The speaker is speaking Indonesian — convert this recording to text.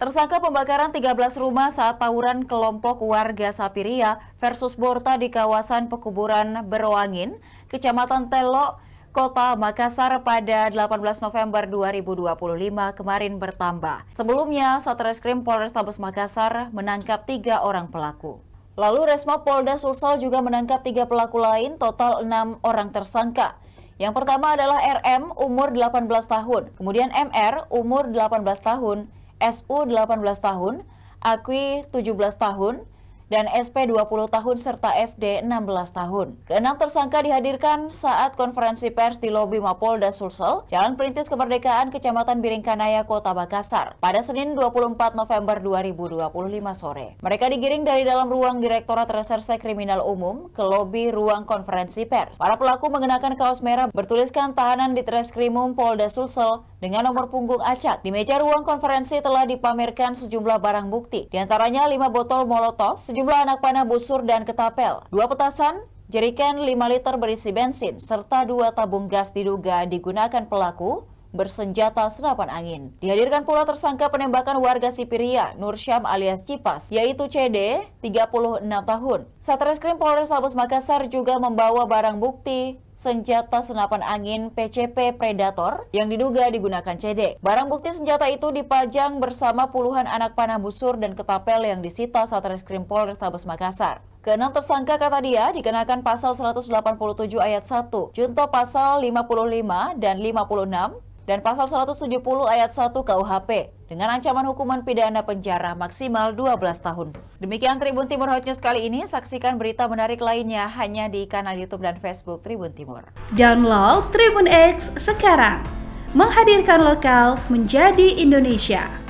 Tersangka pembakaran 13 rumah saat tawuran kelompok warga Sapiria versus Borta di kawasan Pekuburan Beroangin, Kecamatan Telok, Kota Makassar pada 18 November 2025 kemarin bertambah. Sebelumnya, Satreskrim Polrestabes Makassar menangkap 3 orang pelaku. Lalu Resmo Polda Sulsel juga menangkap 3 pelaku lain, total 6 orang tersangka. Yang pertama adalah RM umur 18 tahun, kemudian MR umur 18 tahun, SU 18 tahun, Akwi 17 tahun, dan SP 20 tahun serta FD 16 tahun. Keenam tersangka dihadirkan saat konferensi pers di lobi Mapolda Sulsel, Jalan Perintis Kemerdekaan, Kecamatan Biringkanaya, Kota Makassar, pada Senin 24 November 2025 sore. Mereka digiring dari dalam ruang Direktorat Reserse Kriminal Umum ke lobi ruang konferensi pers. Para pelaku mengenakan kaos merah bertuliskan tahanan di Treskrimum Polda Sulsel dengan nomor punggung acak. Di meja ruang konferensi telah dipamerkan sejumlah barang bukti, diantaranya 5 botol molotov, sejumlah anak panah busur dan ketapel, 2 petasan, jerigen 5 liter berisi bensin, serta 2 tabung gas diduga digunakan pelaku bersenjata senapan angin. Dihadirkan pula tersangka penembakan warga Sipiria, Nursyam alias Cipas, yaitu CD, 36 tahun. Satreskrim Polrestabes Makassar juga membawa barang bukti senjata senapan angin PCP Predator yang diduga digunakan CD. Barang bukti senjata itu dipajang bersama puluhan anak panah busur dan ketapel yang disita Satreskrim Polrestabes Makassar. Keenam tersangka kata dia dikenakan pasal 187 ayat 1, junto pasal 55 dan 56, dan pasal 170 ayat 1 KUHP dengan ancaman hukuman pidana penjara maksimal 12 tahun. Demikian Tribun Timur Hot News kali ini. Saksikan berita menarik lainnya hanya di kanal YouTube dan Facebook Tribun Timur. Download Tribun X sekarang. Menghadirkan lokal menjadi Indonesia.